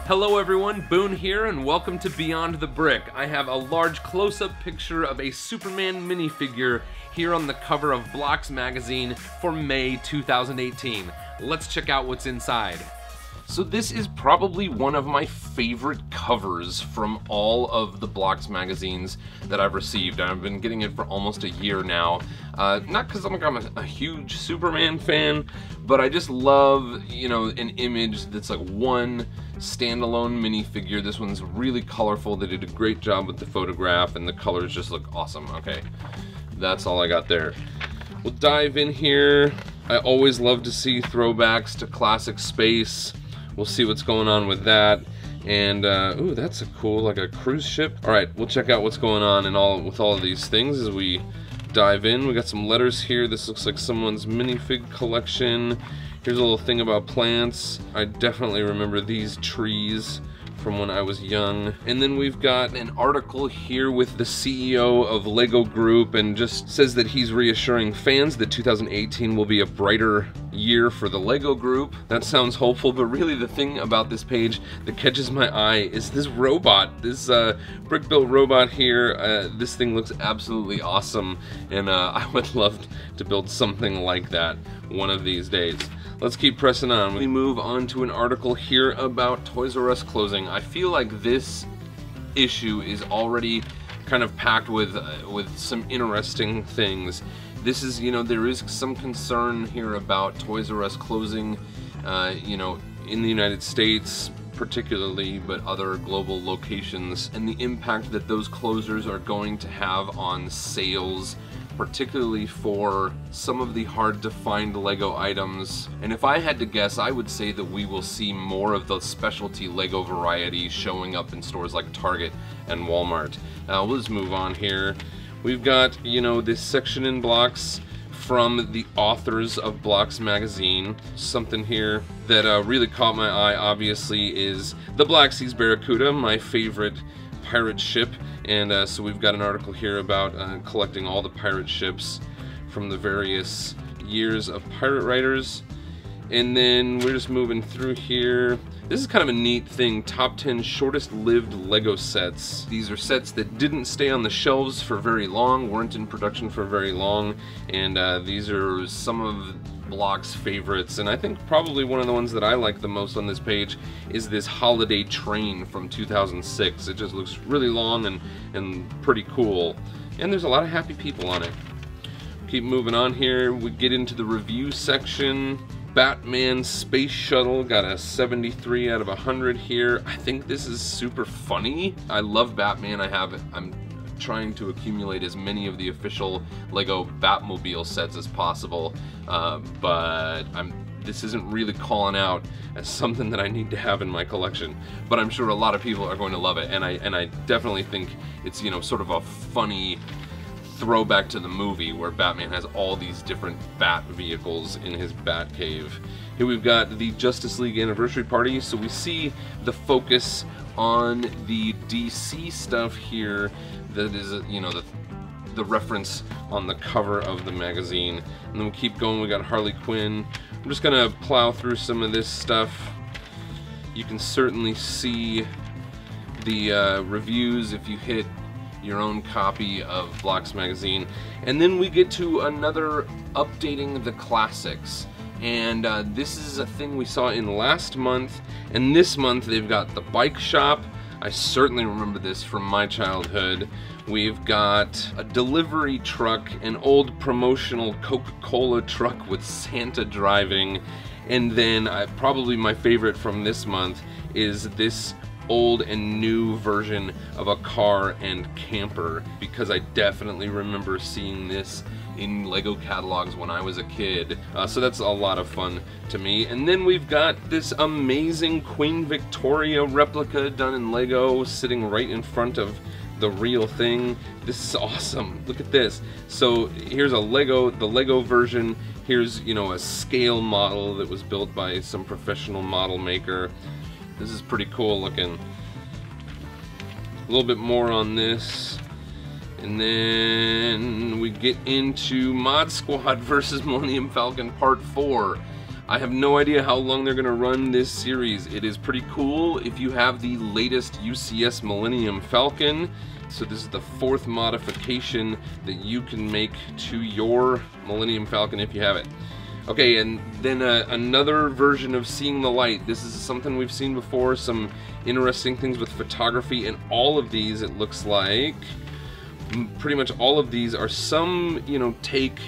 Hello everyone, Boone here, and welcome to Beyond the Brick. I have a large close-up picture of a Superman minifigure here on the cover of Blocks magazine for May 2018. Let's check out what's inside. So this is probably one of my favorite covers from all of the Blocks magazines that I've received. I've been getting it for almost a year now. Not because I'm a huge Superman fan, but I just love, you know, an image that's like one standalone minifigure. This one's really colorful. They did a great job with the photograph, and the colors just look awesome. Okay, that's all I got there. We'll dive in here. I always love to see throwbacks to classic space. We'll see what's going on with that. And, ooh, that's a cool, like a cruise ship. All right, we'll check out what's going on and with all of these things as we dive in. We got some letters here. This looks like someone's minifig collection. Here's a little thing about plants. I definitely remember these trees from when I was young. And then we've got an article here with the CEO of Lego Group, and just says that he's reassuring fans that 2018 will be a brighter year for the Lego Group. That sounds hopeful, but really the thing about this page that catches my eye is this robot, this brick-built robot here. This thing looks absolutely awesome, and I would love to build something like that one of these days. Let's keep pressing on. We move on to an article here about Toys R Us closing. I feel like this issue is already kind of packed with some interesting things. This is, you know, there is some concern here about Toys R Us closing, you know, in the United States particularly, but other global locations, and the impact that those closures are going to have on sales, particularly for some of the hard to find Lego items. And if I had to guess, I would say that we will see more of the specialty Lego variety showing up in stores like Target and Walmart. We'll just move on here. We've got, you know, this section in Blocks from the authors of Blocks magazine. Something here that really caught my eye, obviously, is the Black Sea's Barracuda, my favorite pirate ship. And so we've got an article here about collecting all the pirate ships from the various years of pirate writers. And then we're just moving through here. This is kind of a neat thing, top 10 shortest lived Lego sets. These are sets that didn't stay on the shelves for very long, weren't in production for very long, and these are some of Blocks favorites, and I think probably one of the ones that I like the most on this page is this holiday train from 2006. It just looks really long and pretty cool, and there's a lot of happy people on it. Keep moving on here. We get into the review section. Batman Space Shuttle got a 73 out of 100 here. I think this is super funny. I love Batman. I'm trying to accumulate as many of the official Lego Batmobile sets as possible, but this isn't really calling out as something that I need to have in my collection, but I'm sure a lot of people are going to love it, and I definitely think it's, you know, sort of a funny throwback to the movie where Batman has all these different Bat vehicles in his Batcave. Here we've got the Justice League anniversary party, so we see the focus on the DC stuff here. That is, you know, the reference on the cover of the magazine. And then we keep going. We got Harley Quinn. I'm just gonna plow through some of this stuff. You can certainly see the reviews if you hit your own copy of Blocks magazine. And then we get to another updating the classics. And this is a thing we saw in last month, and this month they've got the bike shop. I certainly remember this from my childhood. We've got a delivery truck, an old promotional Coca-Cola truck with Santa driving, and then probably my favorite from this month is this old and new version of a car and camper, because I definitely remember seeing this in Lego catalogs when I was a kid. So that's a lot of fun to me. And then we've got this amazing Queen Victoria replica done in Lego sitting right in front of the real thing. This is awesome. Look at this. So here's the Lego version. Here's, you know, a scale model that was built by some professional model maker. This is pretty cool looking. A little bit more on this. And then we get into Mod Squad versus Millennium Falcon Part 4. I have no idea how long they're gonna run this series. It is pretty cool if you have the latest UCS Millennium Falcon. So this is the 4th modification that you can make to your Millennium Falcon if you have it. Okay, and then another version of Seeing the Light. This is something we've seen before, some interesting things with photography, and all of these, it looks like, pretty much all of these are some, you know, take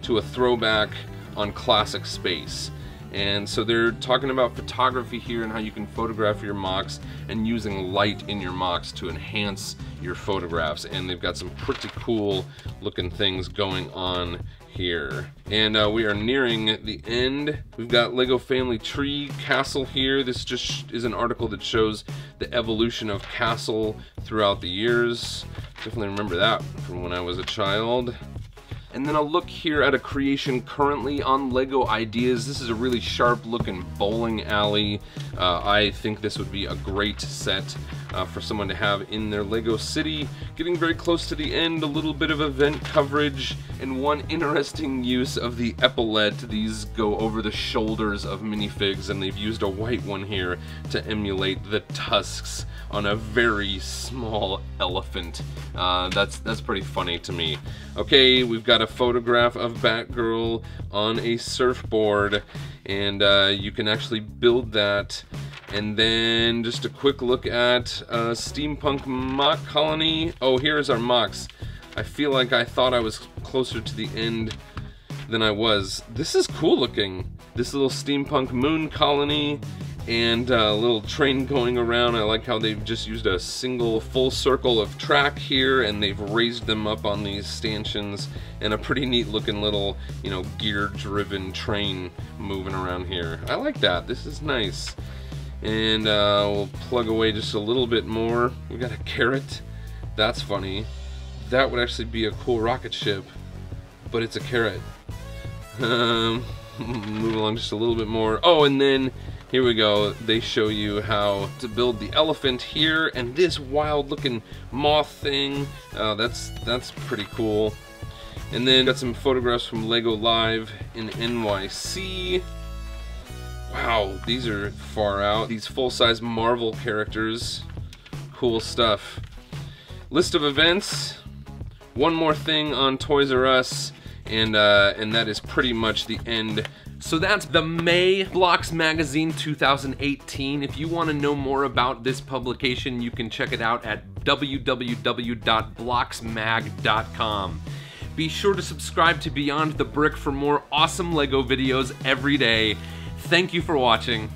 to a throwback on classic space. And so they're talking about photography here and how you can photograph your mocks and using light in your mocks to enhance your photographs. And they've got some pretty cool looking things going on here. And we are nearing the end. We've got Lego Family Tree Castle here. This just is an article that shows the evolution of Castle throughout the years. Definitely remember that from when I was a child. And then a look here at a creation currently on Lego Ideas. This is a really sharp looking bowling alley. I think this would be a great set for someone to have in their Lego city. Getting very close to the end, a little bit of event coverage, and one interesting use of the epaulette. These go over the shoulders of minifigs, and they've used a white one here to emulate the tusks on a very small elephant. That's pretty funny to me. Okay, we've got a photograph of Batgirl on a surfboard, and you can actually build that. And then just a quick look at Steampunk mock colony. Oh, here's our mocks. I feel like I thought I was closer to the end than I was. This is cool looking. This little steampunk moon colony and a little train going around. I like how they've just used a single full circle of track here, and they've raised them up on these stanchions, and a pretty neat looking little, you know, gear driven train moving around here. I like that. This is nice. And we'll plug away just a little bit more. We got a carrot. That's funny. That would actually be a cool rocket ship, but it's a carrot. Move along just a little bit more. Oh, and then here we go. They show you how to build the elephant here, and this wild looking moth thing. That's pretty cool. And then got some photographs from Lego Live in NYC. Wow, these are far out. These full-size Marvel characters. Cool stuff. List of events. One more thing on Toys R Us, and that is pretty much the end. So that's the May Blocks Magazine 2018. If you want to know more about this publication, you can check it out at www.blocksmag.com. Be sure to subscribe to Beyond the Brick for more awesome Lego videos every day. Thank you for watching.